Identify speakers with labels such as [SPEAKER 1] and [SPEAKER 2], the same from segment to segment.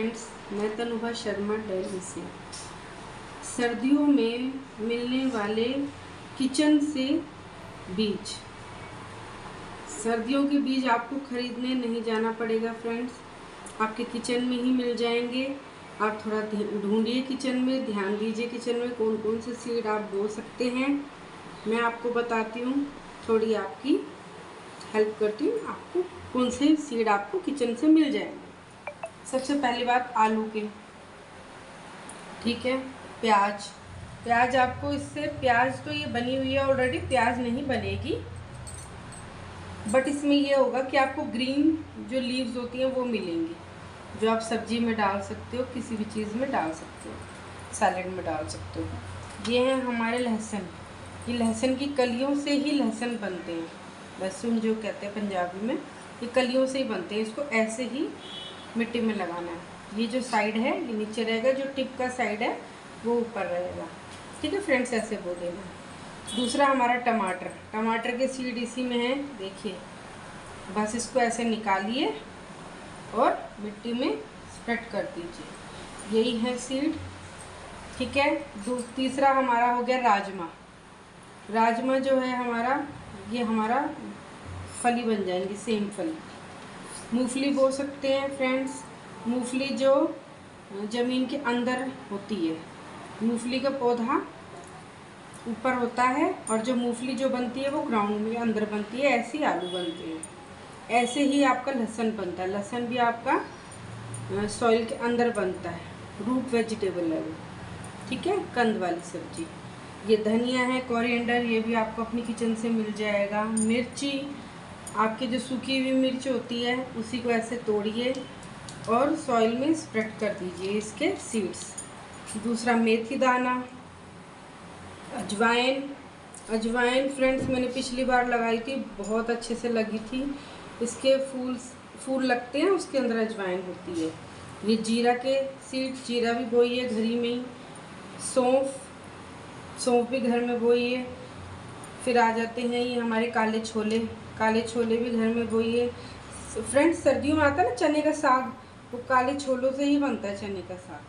[SPEAKER 1] Friends, मैं तनुभा शर्मा दिल्ली से। सर्दियों में मिलने वाले किचन से बीज। सर्दियों के बीज आपको खरीदने नहीं जाना पड़ेगा फ्रेंड्स, आपके किचन में ही मिल जाएंगे। आप थोड़ा ढूंढिए किचन में, ध्यान दीजिए किचन में कौन कौन से सीड आप बो सकते हैं। मैं आपको बताती हूँ, थोड़ी आपकी हेल्प करती हूँ, आपको कौन से सीड आपको किचन से मिल जाएंगे। सबसे पहली बात आलू के, ठीक है। प्याज आपको इससे, प्याज तो ये बनी हुई है ऑलरेडी, प्याज नहीं बनेगी, बट इसमें ये होगा कि आपको ग्रीन जो लीव्स होती हैं वो मिलेंगी, जो आप सब्जी में डाल सकते हो, किसी भी चीज़ में डाल सकते हो, सैलेड में डाल सकते हो। ये है हमारे लहसुन, ये लहसुन की कलियों से ही लहसुन बनते हैं, लहसुन जो कहते हैं पंजाबी में, ये कलियों से ही बनते हैं। इसको ऐसे ही मिट्टी में लगाना है। ये जो साइड है ये नीचे रहेगा, जो टिप का साइड है वो ऊपर रहेगा, ठीक है फ्रेंड्स, ऐसे बो देना। दूसरा हमारा टमाटर के सीड इसी में है, देखिए। बस इसको ऐसे निकालिए और मिट्टी में स्प्रेड कर दीजिए, यही है सीड, ठीक है। तीसरा हमारा हो गया राजमा जो है हमारा, ये हमारा फली बन जाएंगी, सेम फली। मूंगफली बो सकते हैं फ्रेंड्स, मूंगफली जो ज़मीन के अंदर होती है, मूंगफली का पौधा ऊपर होता है और जो मूंगफली जो बनती है वो ग्राउंड में अंदर बनती है, ऐसे ही आलू बनते हैं। ऐसे ही आपका लहसुन बनता है, लहसुन भी आपका सॉइल के अंदर बनता है, रूट वेजिटेबल है वो, ठीक है, कंद वाली सब्जी। ये धनिया है, कोरिएंडर, ये भी आपको अपनी किचन से मिल जाएगा। मिर्ची, आपकी जो सूखी हुई मिर्च होती है उसी को ऐसे तोड़िए और सॉइल में स्प्रेड कर दीजिए इसके सीड्स। दूसरा मेथी दाना, अजवाइन फ्रेंड्स मैंने पिछली बार लगाई थी, बहुत अच्छे से लगी थी। इसके फूल लगते हैं, उसके अंदर अजवाइन होती है। ये जीरा के सीड, जीरा भी बोइए घर ही में ही। सौंफ भी घर में बोइए। फिर आ जाते हैं ये हमारे काले छोले भी घर में बोइए। फ्रेंड्स सर्दियों में आता है ना चने का साग, वो काले छोलों से ही बनता है चने का साग।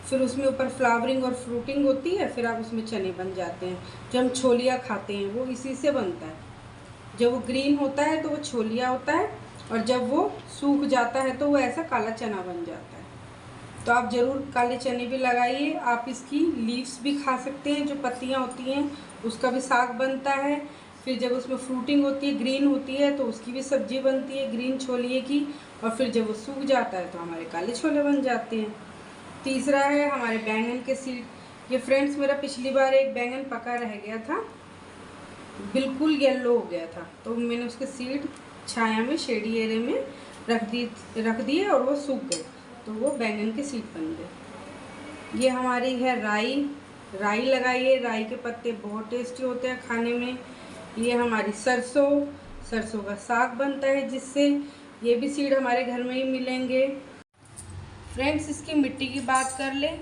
[SPEAKER 1] फिर उसमें ऊपर फ्लावरिंग और फ्रूटिंग होती है, फिर आप उसमें चने बन जाते हैं। जो हम छोलिया खाते हैं वो इसी से बनता है। जब वो ग्रीन होता है तो वो छोलिया होता है, और जब वो सूख जाता है तो वो ऐसा काला चना बन जाता है। तो आप ज़रूर काले चने भी लगाइए। आप इसकी लीव्स भी खा सकते हैं, जो पत्तियाँ होती हैं उसका भी साग बनता है। फिर जब उसमें फ्रूटिंग होती है, ग्रीन होती है, तो उसकी भी सब्जी बनती है ग्रीन छोलिए की। और फिर जब वो सूख जाता है तो हमारे काले छोले बन जाते हैं। तीसरा है हमारे बैंगन के सीड। ये फ्रेंड्स मेरा पिछली बार एक बैंगन पका रह गया था, बिल्कुल येलो हो गया था, तो मैंने उसके सीड छाया में, शेडी एरिया में रख दिए और वो सूख गए, तो वो बैंगन के सीड बन गए। ये हमारी है राई लगाइए, राई के पत्ते बहुत टेस्टी होते हैं खाने में। ये हमारी सरसों का साग बनता है जिससे, ये भी सीड हमारे घर में ही मिलेंगे। फ्रेंड्स इसकी मिट्टी की बात कर लें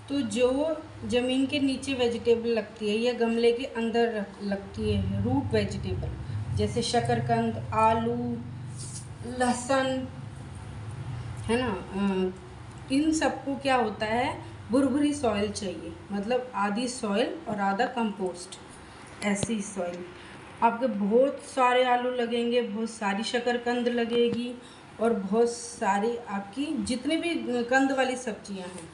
[SPEAKER 1] तो जो ज़मीन के नीचे वेजिटेबल लगती है या गमले के अंदर लगती है, रूट वेजिटेबल, जैसे शकरकंद, आलू, लहसुन, है ना, इन सबको क्या होता है, भुरभुरी सॉइल चाहिए, मतलब आधी सॉइल और आधा कंपोस्ट, ऐसी सॉइल। आपके बहुत सारे आलू लगेंगे, बहुत सारी शकरकंद लगेगी, और बहुत सारी आपकी जितनी भी कंद वाली सब्जियां हैं,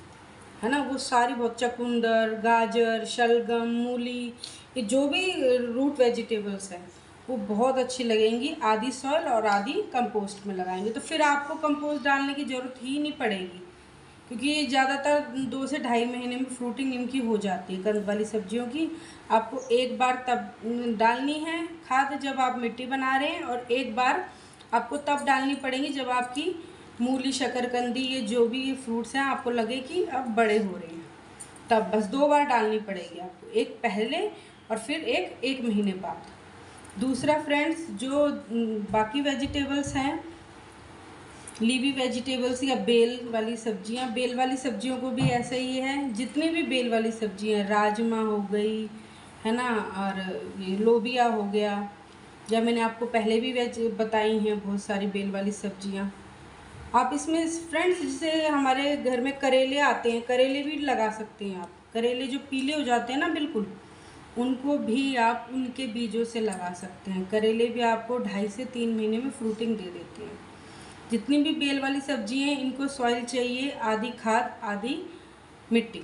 [SPEAKER 1] है ना, वो सारी, बहुत चकुंदर, गाजर, शलगम, मूली, ये जो भी रूट वेजिटेबल्स हैं वो बहुत अच्छी लगेंगी। आधी सॉइल और आधी कंपोस्ट में लगाएंगे तो फिर आपको कंपोस्ट डालने की ज़रूरत ही नहीं पड़ेगी, क्योंकि ये ज़्यादातर 2 से ढाई महीने में फ्रूटिंग इनकी हो जाती है कंद वाली सब्जियों की। आपको एक बार तब डालनी है खाद जब आप मिट्टी बना रहे हैं, और एक बार आपको तब डालनी पड़ेगी जब आपकी मूली, शकरकंदी, ये जो भी ये फ्रूट्स हैं आपको लगे कि अब बड़े हो रहे हैं, तब बस 2 बार डालनी पड़ेगी आपको, एक पहले और फिर एक महीने बाद। दूसरा फ्रेंड्स, जो बाकी वेजिटेबल्स हैं, लीवी वेजिटेबल्स या बेल वाली सब्जियों को भी ऐसा ही है। जितनी भी बेल वाली सब्जियां, राजमा हो गई, है ना, और ये लोबिया हो गया, या मैंने आपको पहले भी वेज बताई हैं बहुत सारी बेल वाली सब्जियां, आप इसमें फ्रेंड्स जैसे हमारे घर में करेले आते हैं, करेले भी लगा सकते हैं आप। करेले जो पीले हो जाते हैं ना बिल्कुल, उनको भी आप उनके बीजों से लगा सकते हैं। करेले भी आपको 2.5 से 3 महीने में फ्रूटिंग दे देते हैं। जितनी भी बेल वाली सब्जी हैं इनको सॉइल चाहिए, आधी खाद आधी मिट्टी।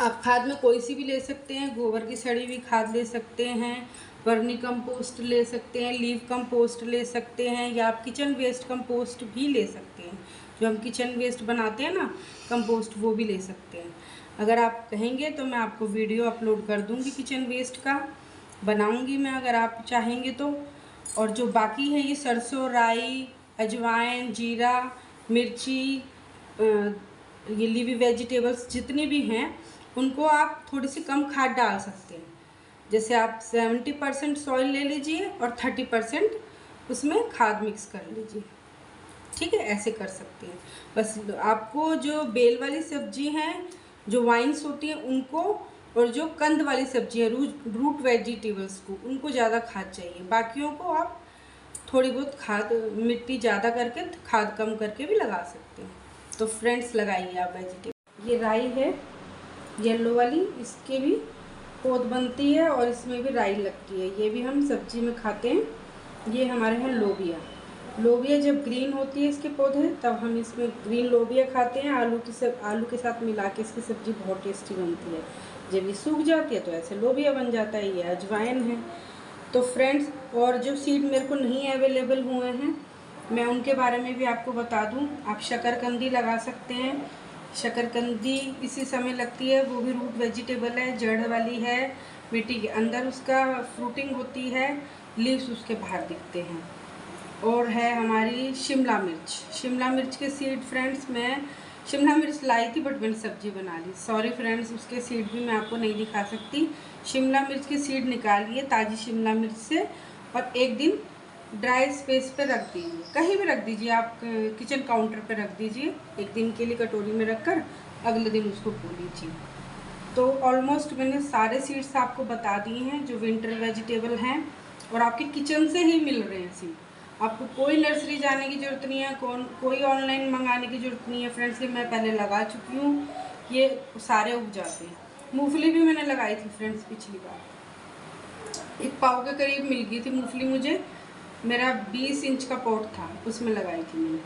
[SPEAKER 1] आप खाद में कोई सी भी ले सकते हैं, गोबर की सड़ी हुई खाद ले सकते हैं, वर्मी कंपोस्ट ले सकते हैं, लीव कंपोस्ट ले सकते हैं, या आप किचन वेस्ट कंपोस्ट भी ले सकते हैं। जो हम किचन वेस्ट बनाते हैं ना कंपोस्ट, वो भी ले सकते हैं। अगर आप कहेंगे तो मैं आपको वीडियो अपलोड कर दूंगी किचन वेस्ट का, बनाऊंगी मैं अगर आप चाहेंगे तो। और जो बाकी है ये सरसों, राई, अजवाइन, जीरा, मिर्ची, ये लीवी वेजिटेबल्स जितनी भी हैं उनको आप थोड़ी सी कम खाद डाल सकते हैं। जैसे आप 70% सॉइल ले लीजिए और 30% उसमें खाद मिक्स कर लीजिए, ठीक है, ऐसे कर सकते हैं। बस आपको जो बेल वाली सब्जी हैं, जो वाइन्स होती हैं उनको, और जो कंद वाली सब्जी है रूट वेजिटेबल्स को, उनको ज़्यादा खाद चाहिए। बाकियों को आप थोड़ी बहुत खाद, मिट्टी ज़्यादा करके खाद कम करके भी लगा सकते हैं। तो फ्रेंड्स लगाइए आप वेजिटेबल। ये राई है येलो वाली, इसके भी पौध बनती है और इसमें भी राई लगती है, ये भी हम सब्जी में खाते हैं। ये हमारे हैं लोबिया। लोबिया जब ग्रीन होती है इसके पौधे, तब हम इसमें ग्रीन लोबिया खाते हैं। आलू के साथ मिला के इसकी सब्ज़ी बहुत टेस्टी बनती है। जब ये सूख जाती है तो ऐसे लोबिया बन जाता है। ये अजवाइन है। तो फ्रेंड्स, और जो सीड मेरे को नहीं अवेलेबल हुए हैं मैं उनके बारे में भी आपको बता दूं। आप शकरकंदी लगा सकते हैं। शकरकंदी इसी समय लगती है, वो भी रूट वेजिटेबल है, जड़ वाली है, मिट्टी के अंदर उसका फ्रूटिंग होती है, लीव्स उसके बाहर दिखते हैं। और है हमारी शिमला मिर्च। शिमला मिर्च के सीड फ्रेंड्स, मैं शिमला मिर्च लाई थी बट मैंने सब्जी बना ली, सॉरी फ्रेंड्स, उसके सीड भी मैं आपको नहीं दिखा सकती। शिमला मिर्च के सीड निकालिए ताज़ी शिमला मिर्च से, और एक दिन ड्राई स्पेस पे रख दीजिए, कहीं भी रख दीजिए, आप किचन काउंटर पे रख दीजिए एक दिन के लिए, कटोरी में रखकर अगले दिन उसको धो लीजिए। तो ऑलमोस्ट मैंने सारे सीड्स आपको बता दिए हैं जो विंटर वेजिटेबल हैं, और आपके किचन से ही मिल रहे हैं सीड। आपको कोई नर्सरी जाने की ज़रूरत नहीं है, कोई ऑनलाइन मंगाने की ज़रूरत नहीं है फ्रेंड्स। ये मैं पहले लगा चुकी हूँ, ये सारे उग जाते हैं। मूंगफली भी मैंने लगाई थी फ्रेंड्स पिछली बार, 1 पाव के करीब मिल गई थी मूंगफली मुझे। मेरा 20 इंच का पॉट था, उसमें लगाई थी मैंने।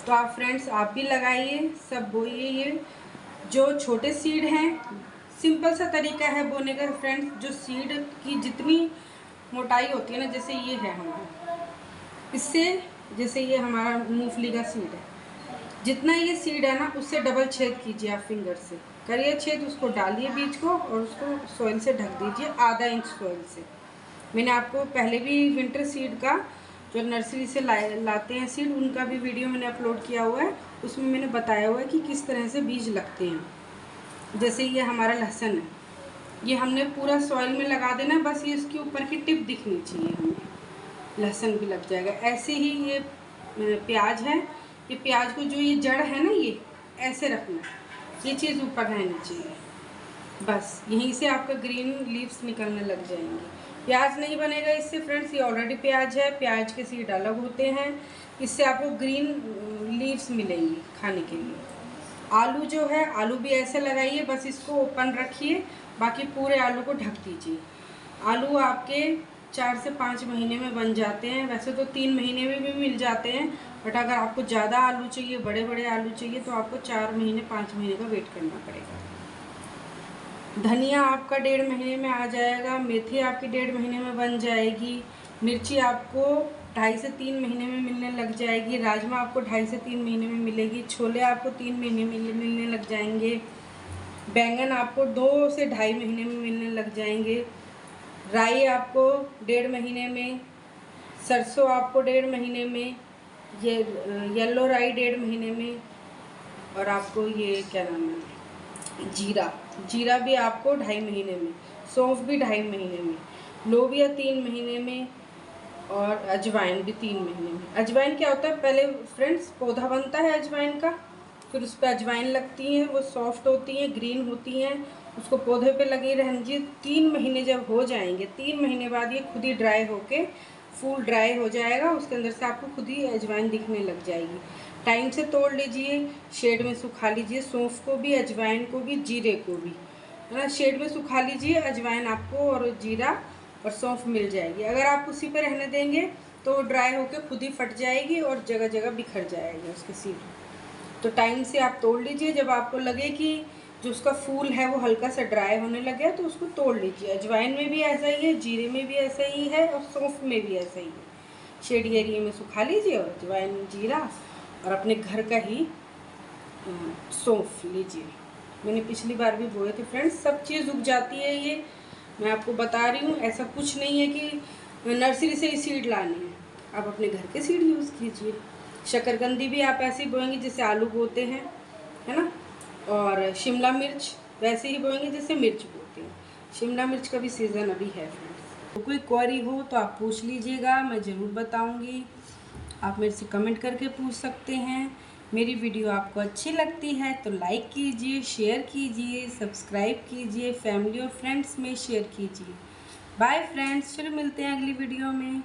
[SPEAKER 1] तो आप फ्रेंड्स आप भी लगाइए, सब बोइए। ये जो छोटे सीड हैं, सिंपल सा तरीका है बोने का फ्रेंड्स। जो सीड की जितनी मोटाई होती है ना, जैसे ये है हमारा, इससे जैसे ये हमारा मूंगफली का सीड है, जितना ये सीड है ना उससे डबल छेद कीजिए, आप फिंगर से करिए छेद, उसको डालिए बीज को और उसको सॉइल से ढक दीजिए, आधा इंच सॉइल से। मैंने आपको पहले भी विंटर सीड का, जो नर्सरी से लाते हैं सीड, उनका भी वीडियो मैंने अपलोड किया हुआ है, उसमें मैंने बताया हुआ है कि किस तरह से बीज लगते हैं। जैसे ये हमारा लहसुन है, ये हमने पूरा सॉइल में लगा देना है, बस ये इसके ऊपर की टिप दिखनी चाहिए हमें, लहसुन भी लग जाएगा। ऐसे ही ये प्याज है, ये प्याज को जो ये जड़ है ना, ये ऐसे रखना, ये चीज़ ऊपर रहनी चाहिए, बस यहीं से आपका ग्रीन लीव्स निकलने लग जाएंगे। प्याज नहीं बनेगा इससे फ्रेंड्स, ये ऑलरेडी प्याज है, प्याज के सीड अलग होते हैं, इससे आपको ग्रीन लीव्स मिलेंगी खाने के लिए। आलू जो है, आलू भी ऐसे लगाइए, बस इसको ओपन रखिए, बाकी पूरे आलू को ढक दीजिए। आलू आपके 4 से 5 महीने में बन जाते हैं, वैसे तो 3 महीने में भी मिल जाते हैं, बट अगर आपको ज़्यादा आलू चाहिए, बड़े बड़े आलू चाहिए, तो आपको 4 महीने 5 महीने का वेट करना पड़ेगा। धनिया आपका 1.5 महीने में आ जाएगा, मेथी आपकी 1.5 महीने में बन जाएगी, मिर्ची आपको 2.5 से 3 महीने में मिलने लग जाएगी, राजमा आपको 2.5 से 3 महीने में मिलेगी, छोले आपको 3 महीने में मिलने लग जाएंगे, बैंगन आपको 2 से 2.5 महीने में मिलने लग जाएंगे, राई आपको 1.5 महीने में, सरसों आपको 1.5 महीने में, ये येलो राई 1.5 महीने में, और आपको ये क्या नाम है, जीरा भी आपको 2.5 महीने में, सौंफ भी 2.5 महीने में, लोबिया 3 महीने में, और अजवाइन भी 3 महीने में। अजवाइन क्या होता है, पहले फ्रेंड्स पौधा बनता है अजवाइन का, फिर उस पर अजवाइन लगती हैं, वो सॉफ्ट होती हैं, ग्रीन होती हैं, उसको पौधे पे लगी रहनी। 3 महीने जब हो जाएंगे, 3 महीने बाद ये खुद ही ड्राई होके फुल ड्राई हो जाएगा, उसके अंदर से आपको खुद ही अजवाइन दिखने लग जाएगी। टाइम से तोड़ लीजिए, शेड में सुखा लीजिए, सौंफ को भी, अजवाइन को भी, जीरे को भी, है ना। शेड में सुखा लीजिए, अजवाइन आपको और जीरा और सौंफ मिल जाएगी। अगर आप उसी पे रहने देंगे तो वो ड्राई होकर खुद ही फट जाएगी और जगह जगह बिखर जाएगी उसके सीड। तो टाइम से आप तोड़ लीजिए। जब आपको लगे कि जो उसका फूल है वो हल्का सा ड्राई होने लगे तो उसको तोड़ लीजिए। अजवाइन में भी ऐसा ही है, जीरे में भी ऐसा ही है और सौंफ में भी ऐसा ही है। शेड एरिया में सुखा लीजिए और अजवाइन, जीरा और अपने घर का ही सौंफ लीजिए। मैंने पिछली बार भी बोए थे फ्रेंड्स, सब चीज़ उग जाती है। ये मैं आपको बता रही हूँ, ऐसा कुछ नहीं है कि नर्सरी से ही सीड लानी है। आप अपने घर के सीड यूज़ कीजिए। शकरकंदी भी आप ऐसे ही बोएंगे जैसे आलू बोते हैं, है ना। और शिमला मिर्च वैसे ही बोएंगे जैसे मिर्च बोते हैं। शिमला मिर्च का भी सीज़न अभी है फ्रेंड्स। तो कोई क्वेरी हो तो आप पूछ लीजिएगा, मैं ज़रूर बताऊंगी। आप मेरे से कमेंट करके पूछ सकते हैं। मेरी वीडियो आपको अच्छी लगती है तो लाइक कीजिए, शेयर कीजिए, सब्सक्राइब कीजिए, फैमिली और फ्रेंड्स में शेयर कीजिए। बाय फ्रेंड्स, फिर मिलते हैं अगली वीडियो में।